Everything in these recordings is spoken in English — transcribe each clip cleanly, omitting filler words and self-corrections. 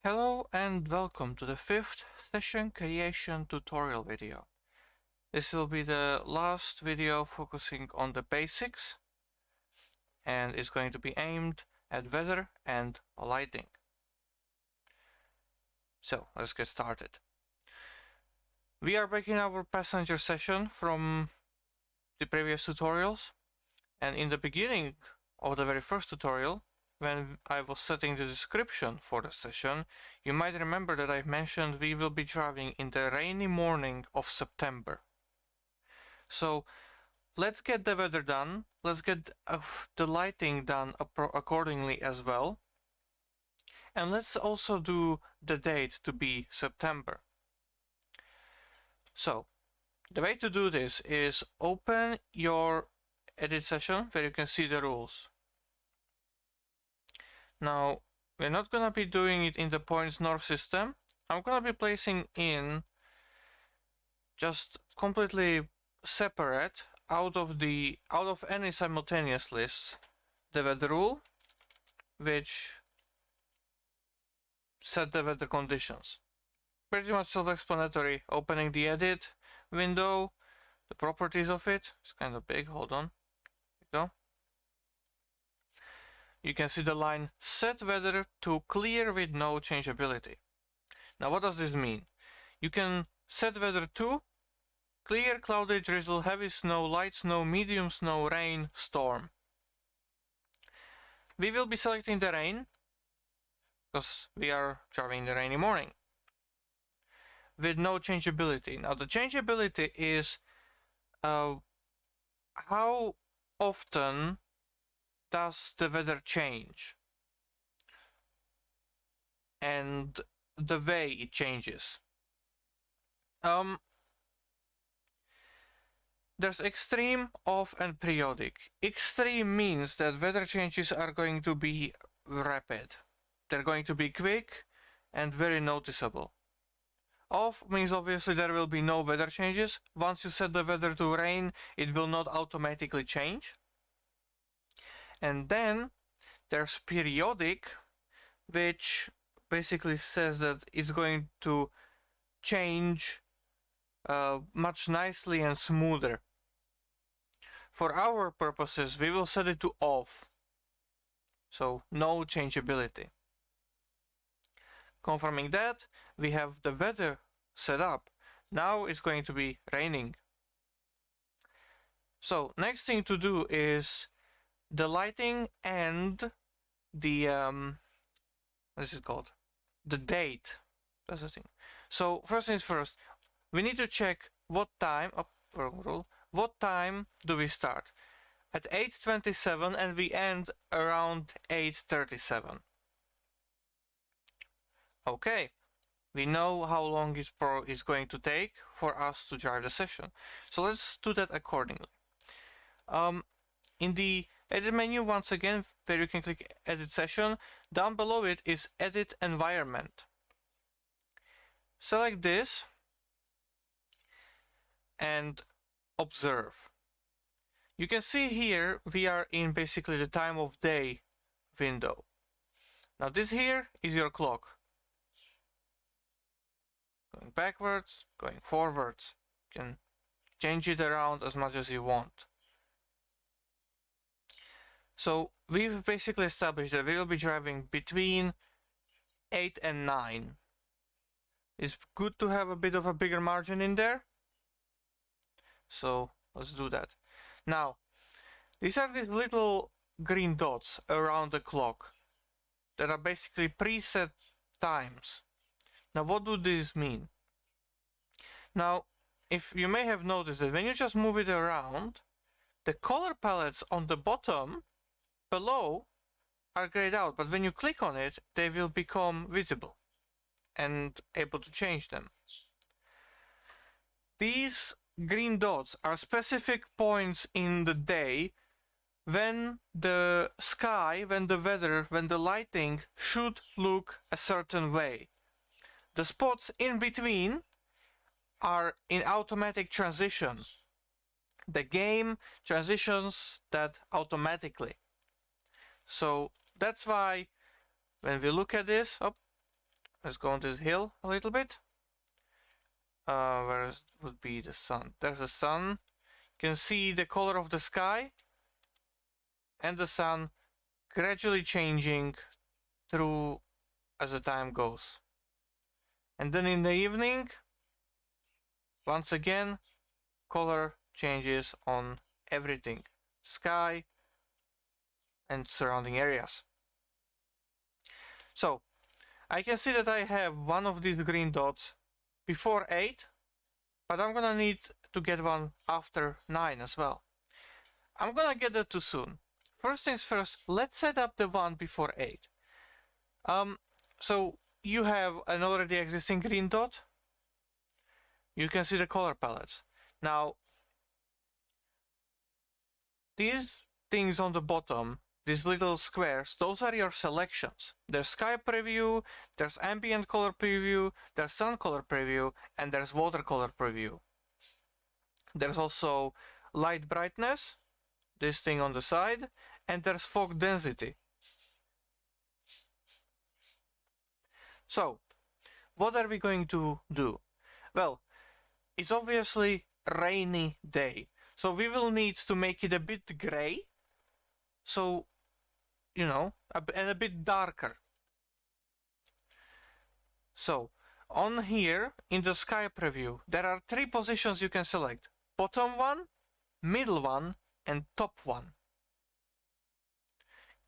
Hello and welcome to the 5th session creation tutorial video. This will be the last video focusing on the basics and is going to be aimed at weather and lighting. So let's get started. We are breaking our passenger session from the previous tutorials, and in the beginning of the very first tutorial, when I was setting the description for the session, you might remember that I mentioned we will be driving in the rainy morning of September. So let's get the weather done, let's get the lighting done accordingly as well, and let's also do the date to be September. So the way to do this is open your edit session where you can see the rules. Now, we're not going to be doing it in the points north system. I'm going to be placing in just completely separate out of any simultaneous list the weather rule, which set the weather conditions. Pretty much self-explanatory. Opening the edit window, the properties of it. It's kind of big. Hold on. There we go. You can see the line set weather to clear with no changeability. Now what does this mean? You can set weather to clear, cloudy, drizzle, heavy snow, light snow, medium snow, rain, storm. We will be selecting the rain because we are driving in the rainy morning with no changeability. Now the changeability is how often does the weather change and the way it changes. There's extreme, off, and periodic. Extreme means that weather changes are going to be rapid. They're going to be quick and very noticeable. Off means obviously there will be no weather changes. Once you set the weather to rain, it will not automatically change. And then there's periodic, which basically says that it's going to change much nicely and smoother. For our purposes, we will set it to off, so no changeability. Confirming that, we have the weather set up. Now it's going to be raining. So next thing to do is the lighting and the what is it called? The date. That's the thing. So first things first, we need to check what time. What time do we start? At 8:27 and we end around 8:37. Okay, we know how long it's going to take for us to drive the session. So let's do that accordingly. In the edit menu, once again, where you can click edit session, down below it is edit environment. Select this and observe. You can see here we are in basically the time of day window. Now this here is your clock. Going backwards, going forwards. You can change it around as much as you want. So we've basically established that we will be driving between 8 and 9. It's good to have a bit of a bigger margin in there. So let's do that. Now, these are these little green dots around the clock that are basically preset times. Now, what do these mean? Now, if you may have noticed that when you just move it around, the color palettes on the bottom below are grayed out, but when you click on it, they will become visible and able to change them. These green dots are specific points in the day when the sky, when the weather, when the lighting should look a certain way. The spots in between are in automatic transition. The game transitions that automatically. So that's why when we look at this, let's go on this hill a little bit. Where would be the sun? There's the sun. You can see the color of the sky and the sun gradually changing through as the time goes. And then in the evening, once again, color changes on everything, sky and surrounding areas. So I can see that I have one of these green dots before 8, but I'm gonna need to get one after 9 as well. I'm gonna get that too soon. First things first, let's set up the one before 8. So you have an already existing green dot. You can see the color palettes. Now, these things on the bottom, these little squares, those are your selections. There's sky preview, there's ambient color preview, there's sun color preview, and there's watercolor preview. There's also light brightness, this thing on the side, and there's fog density. So, what are we going to do? Well, it's obviously rainy day, so we will need to make it a bit gray, so, you know, and a bit darker. So, on here, in the sky preview, there are 3 positions you can select. Bottom one, middle one, and top one.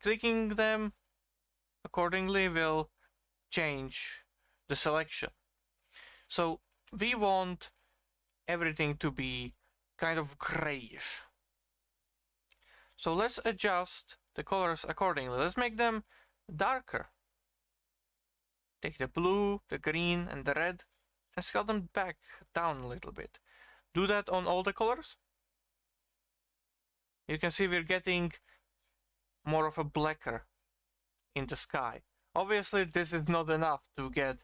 Clicking them accordingly will change the selection. So, we want everything to be kind of grayish. So let's adjust the colors accordingly. Let's make them darker. Take the blue, the green, and the red and scale them back down a little bit. Do that on all the colors. You can see we're getting more of a blacker in the sky. Obviously, this is not enough to get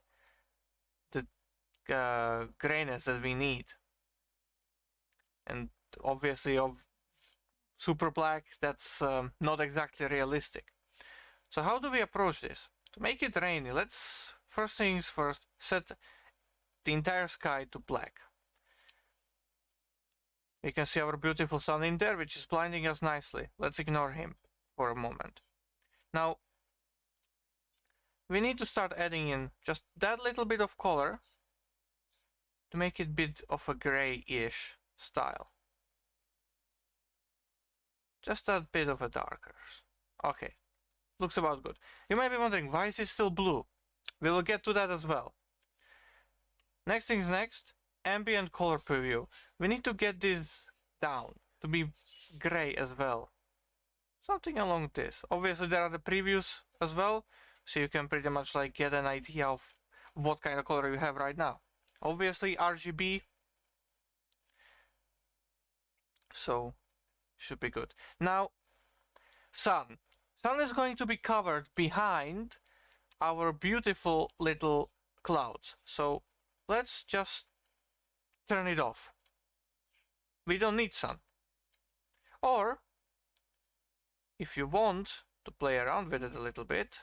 the grayness that we need. And obviously of super black, that's not exactly realistic. So how do we approach this? To make it rainy, let's first things first set the entire sky to black. You can see our beautiful sun in there, which is blinding us nicely. Let's ignore him for a moment. Now, we need to start adding in just that little bit of color to make it a bit of a grayish style. Just that bit of a darker. Okay, looks about good. You might be wondering, why is it still blue? We will get to that as well. Next things next, ambient color preview. We need to get this down to be gray as well. Something along this. Obviously there are the previews as well, so you can pretty much like get an idea of what kind of color you have right now. Obviously RGB, so should be good. Now, sun. Sun is going to be covered behind our beautiful little clouds. So let's just turn it off. We don't need sun. Or, if you want to play around with it a little bit,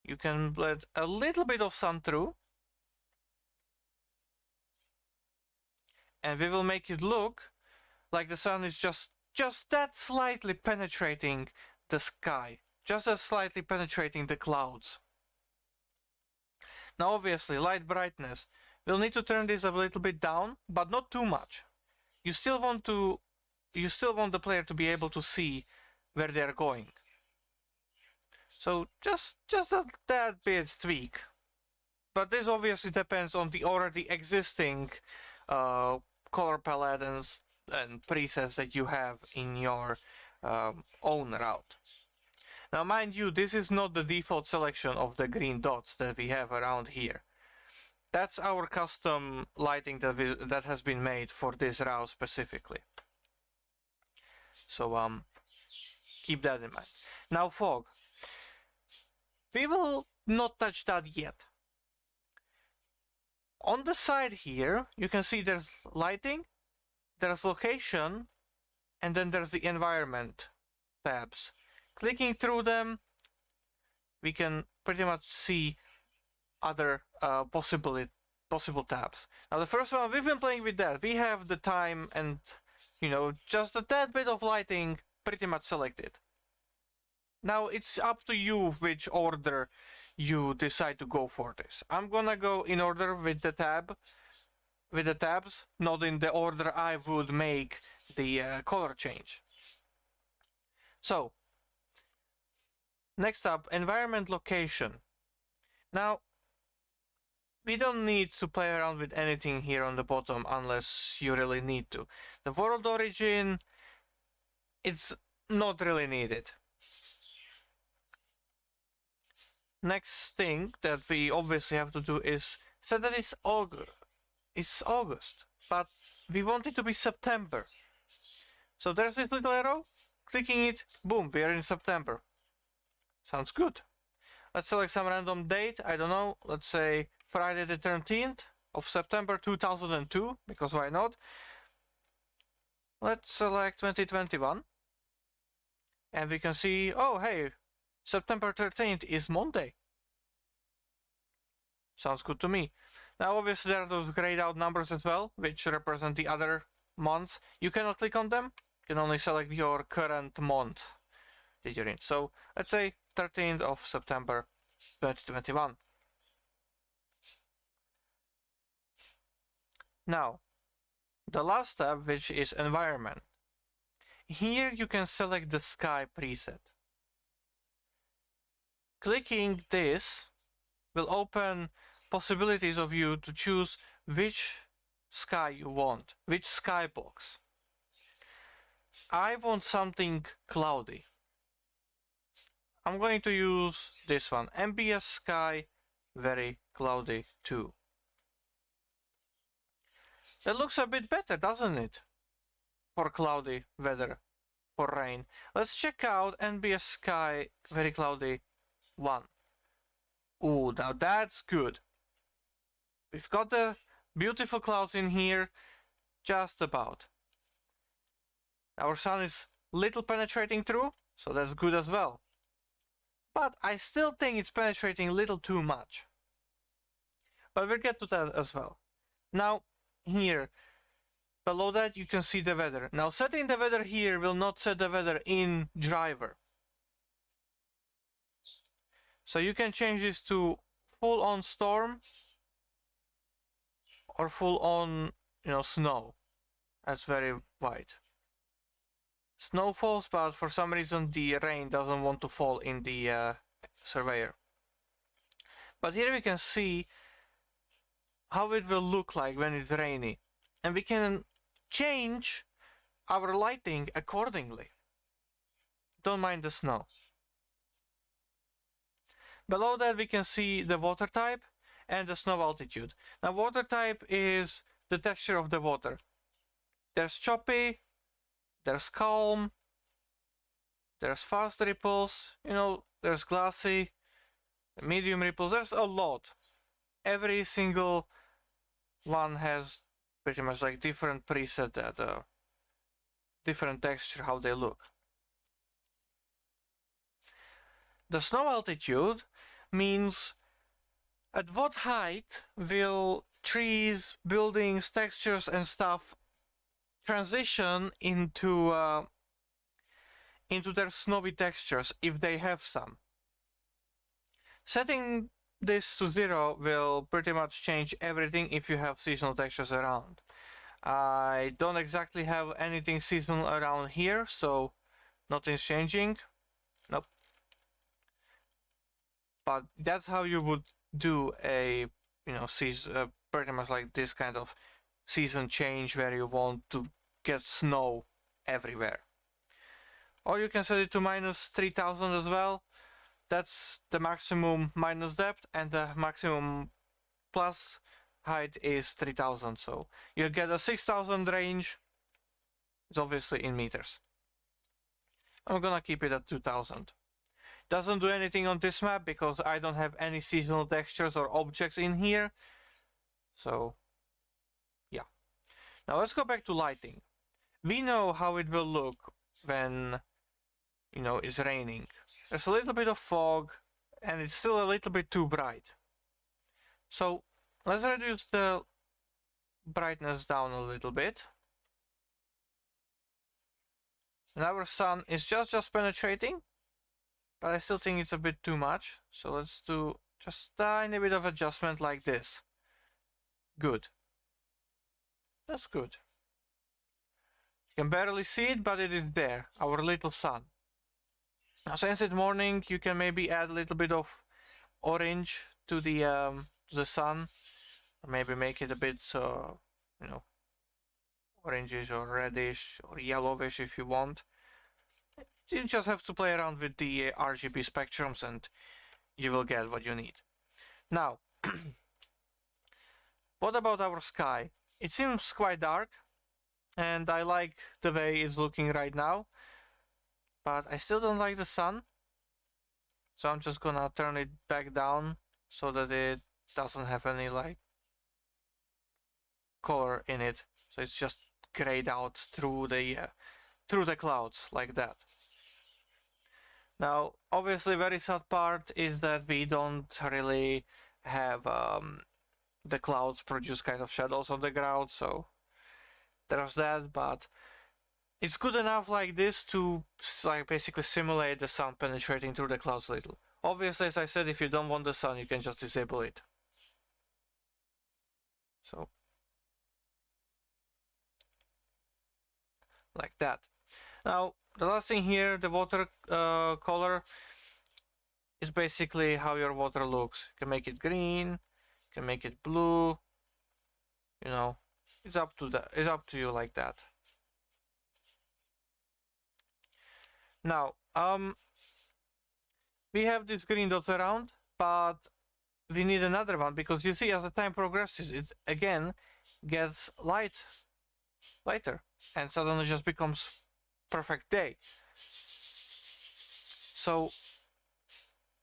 you can let a little bit of sun through, and we will make it look like the sun is just that slightly penetrating the sky, just as slightly penetrating the clouds. Now obviously light brightness, we'll need to turn this a little bit down, but not too much. You still want the player to be able to see where they're going. So just that bit tweak. But this obviously depends on the already existing color palette and presets that you have in your own route. Now mind you, this is not the default selection of the green dots that we have around here. That's our custom lighting that has been made for this route specifically. So keep that in mind. Now fog. We will not touch that yet. On the side here, you can see there's lighting, there's location, and then there's the environment tabs. Clicking through them we can pretty much see other possible tabs. Now the first one, we've been playing with that. We have the time and, you know, just a tad bit of lighting pretty much selected. Now it's up to you which order you decide to go for this. I'm gonna go in order with the tabs, not in the order I would make the color change. So, next up, environment location. Now, we don't need to play around with anything here on the bottom unless you really need to. The world origin, it's not really needed. Next thing that we obviously have to do is set that it's August, but we want it to be September. So there's this little arrow, clicking it, boom, we are in September. Sounds good. Let's select some random date, I don't know, let's say Friday the 13th of September 2002, because why not? Let's select 2021. And we can see, oh hey, September 13th is Monday. Sounds good to me. Now obviously there are those grayed out numbers as well, which represent the other months. You cannot click on them, you can only select your current month that you're in. So let's say 13th of September 2021. Now, the last tab, which is environment. Here you can select the sky preset. Clicking this will open possibilities of you to choose which sky you want, which skybox. I want something cloudy. I'm going to use this one, ambient sky, very cloudy too. That looks a bit better, doesn't it? For cloudy weather, for rain. Let's check out ambient sky, very cloudy 1. Ooh, now that's good. We've got the beautiful clouds in here, just about. Our sun is little penetrating through, so that's good as well. But I still think it's penetrating a little too much. But we'll get to that as well. Now, here, below that you can see the weather. Now, setting the weather here will not set the weather in driver. So you can change this to full on storm or full on, you know, snow. That's very wide. Snow falls, but for some reason the rain doesn't want to fall in the surveyor. But here we can see how it will look like when it's rainy. And we can change our lighting accordingly. Don't mind the snow. Below that we can see the water type and the snow altitude. Now water type is the texture of the water. There's choppy, there's calm, there's fast ripples, you know, there's glassy, medium ripples, there's a lot. Every single one has pretty much like different preset that different texture, how they look. The snow altitude means at what height will trees, buildings, textures and stuff transition into their snowy textures if they have some. Setting this to 0 will pretty much change everything if you have seasonal textures around. I don't exactly have anything seasonal around here, so nothing's changing. Nope. But that's how you would do a, you know, pretty much like this kind of season change where you want to get snow everywhere. Or you can set it to minus 3000 as well. That's the maximum minus depth, and the maximum plus height is 3000. So you get a 6000 range. It's obviously in meters. I'm gonna keep it at 2000. Doesn't do anything on this map because I don't have any seasonal textures or objects in here. So yeah. Now let's go back to lighting. We know how it will look when, you know, it's raining. There's a little bit of fog, and it's still a little bit too bright. So let's reduce the brightness down a little bit. And our sun is just penetrating, but I still think it's a bit too much. So let's do just a tiny bit of adjustment like this. Good. That's good. You can barely see it, but it is there, our little sun. Now, since it's morning, you can maybe add a little bit of orange to the sun, or maybe make it a bit, you know, orangish or reddish or yellowish if you want. You just have to play around with the RGB spectrums, and you will get what you need. Now, what about our sky? It seems quite dark, and I like the way it's looking right now, but I still don't like the sun. So I'm just gonna turn it back down so that it doesn't have any like color in it. So it's just grayed out through the clouds like that. Now, obviously, very sad part is that we don't really have the clouds produce kind of shadows on the ground, so there's that. But it's good enough like this to like basically simulate the sun penetrating through the clouds a little. Obviously, as I said, if you don't want the sun, you can just disable it. So, like that. Now, the last thing here, the water color is basically how your water looks. You can make it green, you can make it blue. You know, it's up to you like that. Now, we have these green dots around, but we need another one because you see, as the time progresses, it again gets lighter, and suddenly just becomes perfect day. So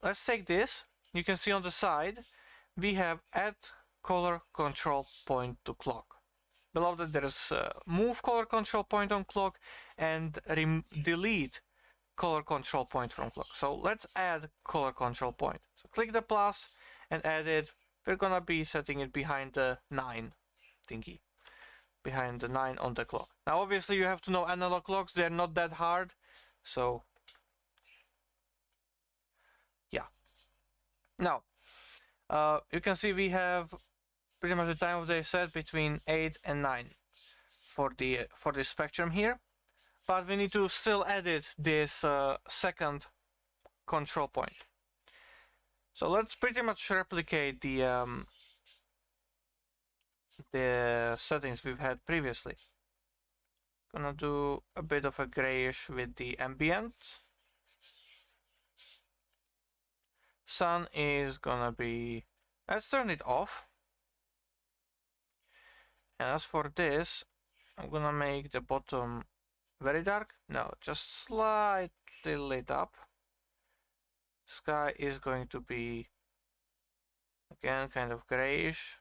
let's take this. You can see on the side we have add color control point to clock. Below that there is move color control point on clock and delete color control point from clock. So let's add color control point. So click the plus and add it. We're gonna be setting it behind the 9 thingy. Behind the 9 on the clock. Now obviously you have to know analog clocks, they're not that hard. So yeah. Now you can see we have pretty much the time of day set between 8 and 9 for the spectrum here. But we need to still edit this second control point. So let's pretty much replicate the settings we've had previously. Gonna do a bit of a grayish with the ambient. Sun is gonna be, let's turn it off. And as for this, I'm gonna make the bottom very dark. No, just slightly lit up. Sky is going to be again kind of grayish.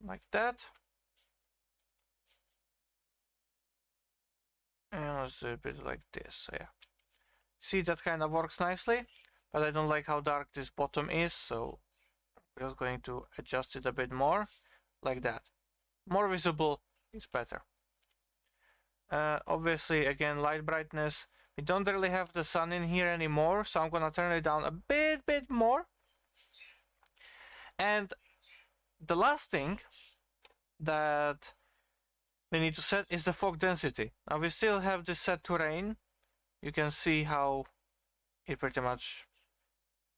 Like that. And let's do a bit like this. So yeah. See, that kind of works nicely, but I don't like how dark this bottom is, so I'm just going to adjust it a bit more, like that. More visible is better. Obviously, again, light brightness. We don't really have the sun in here anymore, so I'm gonna turn it down a bit more. And the last thing that we need to set is the fog density. Now we still have this set to rain. You can see how it pretty much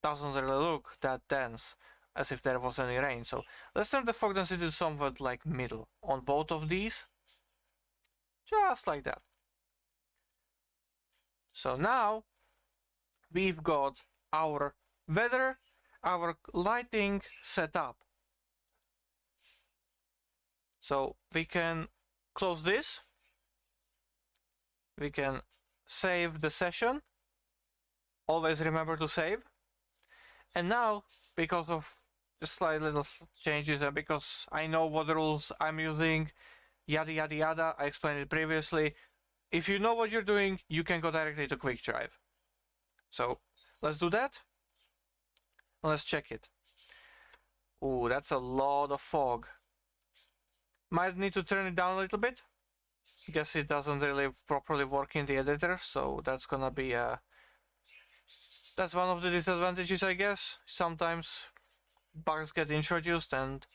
doesn't really look that dense as if there was any rain. So let's turn the fog density to somewhat like middle on both of these. Just like that. So now we've got our weather, our lighting set up. So we can close this. We can save the session. Always remember to save. And now, because of the slight little changes and because I know what rules I'm using, yada yada yada, I explained it previously, if you know what you're doing, you can go directly to quick drive. So let's do that. Let's check it. Ooh, that's a lot of fog. Might need to turn it down a little bit. Guess it doesn't really properly work in the editor, so that's gonna be that's one of the disadvantages, I guess. Sometimes bugs get introduced and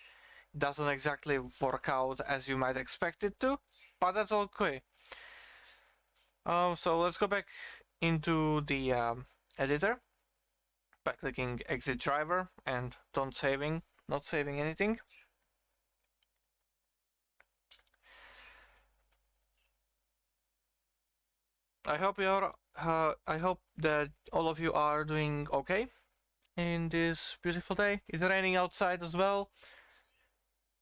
it doesn't exactly work out as you might expect it to, but that's okay. So let's go back into the editor by clicking exit driver and not saving anything. I hope that all of you are doing okay in this beautiful day. It's raining outside as well,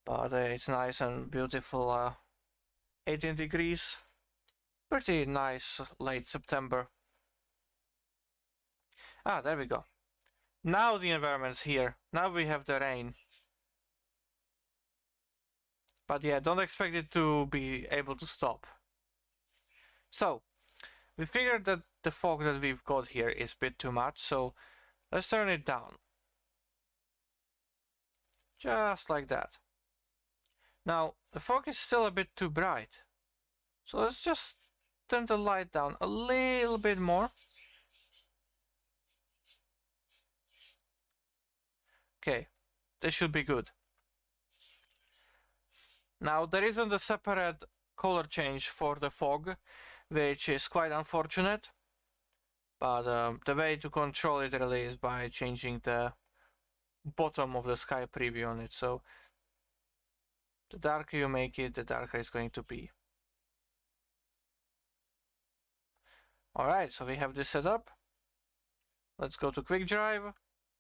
but it's nice and beautiful. 18 degrees. Pretty nice late September. Ah, there we go. Now the environment's here. Now we have the rain. But yeah, don't expect it to be able to stop. So, we figured that the fog that we've got here is a bit too much, so let's turn it down. Just like that. Now, the fog is still a bit too bright. So let's just turn the light down a little bit more. Okay, this should be good. Now, there isn't a separate color change for the fog, which is quite unfortunate. But the way to control it really is by changing the bottom of the sky preview on it. So the darker you make it, the darker it's going to be. Alright, so we have this set up. Let's go to quick drive.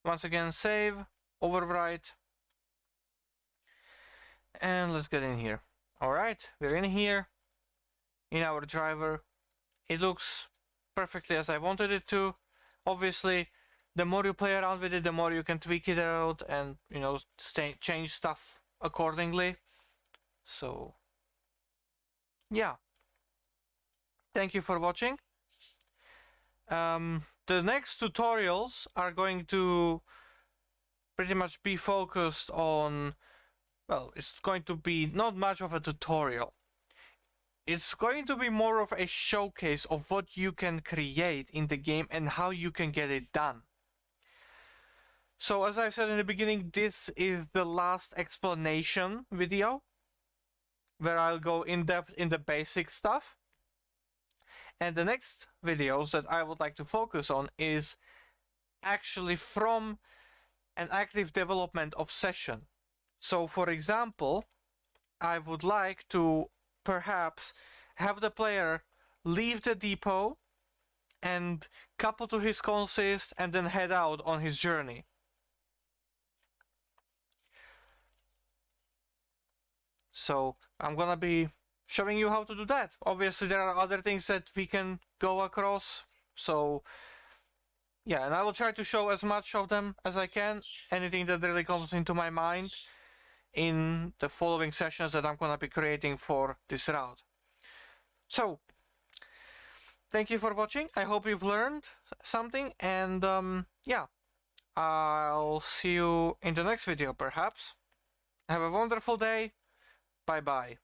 Once again, save, overwrite. And let's get in here. Alright, we're in here. In our driver. It looks perfectly as I wanted it to. Obviously, the more you play around with it, the more you can tweak it out and, you know, change stuff accordingly. So, yeah. Thank you for watching. The next tutorials are going to pretty much be focused on, well, it's going to be not much of a tutorial. It's going to be more of a showcase of what you can create in the game and how you can get it done. So as I said in the beginning, this is the last explanation video where I'll go in depth in the basic stuff. And the next videos that I would like to focus on is actually from an active development of session. So for example, I would like to perhaps have the player leave the depot and couple to his consist and then head out on his journey. So I'm gonna be showing you how to do that. Obviously there are other things that we can go across, so yeah, and I will try to show as much of them as I can, anything that really comes into my mind in the following sessions that I'm gonna be creating for this route. So, thank you for watching. I hope you've learned something, and yeah, I'll see you in the next video perhaps. Have a wonderful day. Bye bye.